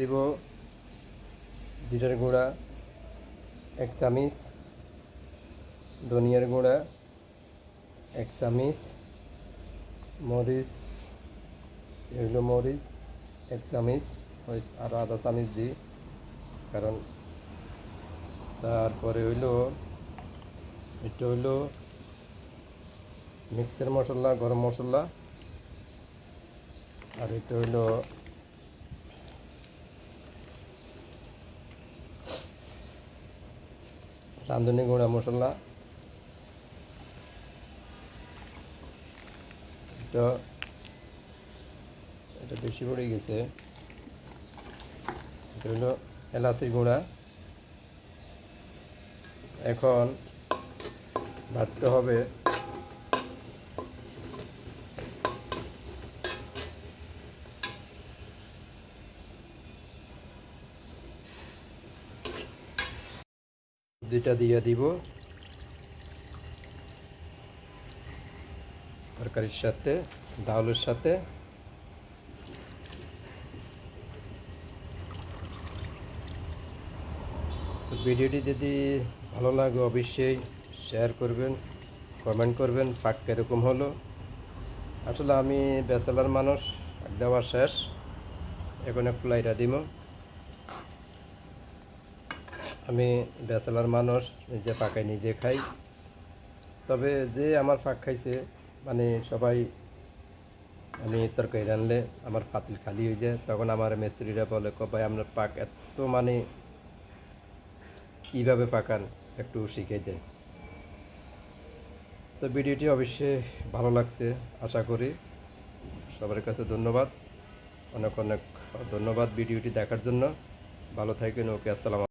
দিব জিরার গুঁড়া 1 চামচ, ধনিয়ার গুঁড়া 1 চামচ, মরিচ এগুলো মরিচ 1 চামচ, আর আধা চামচ দিই কারণ তারপরে এটা হইলো মিক্সের মশলা, গরম মশলা, আর এটা হইলো রাঁধুনি গুঁড়া মশলা। এটা বেশি পড়ে গেছে। এটা হলো এলাচি গুঁড়া। এখন ভাজতে হবে দুইটা দিয়ে দিব তরকারির সাথে, ডাউলের সাথে। ভিডিওটি যদি ভালো লাগে অবশ্যই শেয়ার করবেন, কমেন্ট করবেন পাক কীরকম হলো। আসলে আমি ব্যাচেলার মানুষ, দেওয়া শেষ, এখন একটু লাইটা দিব। আমি ব্যাচেলার মানুষ, নিজে পাকাই নিজে খাই। তবে যে আমার পাক খাইছে মানে সবাই, আমি তরকারি রানলে আমার পাতিল খালি হয়ে যায়, তখন আমার মিস্ত্রিরা বলে ভাই আপনার পাক এত মানে কীভাবে পাকান একটু শিখিয়ে দেন। তো ভিডিওটি অবশ্যই ভালো লাগছে আশা করি। সবার কাছে ধন্যবাদ, অনেক অনেক ধন্যবাদ ভিডিওটি দেখার জন্য। ভালো থাকেন। ওকে, আসসালাম।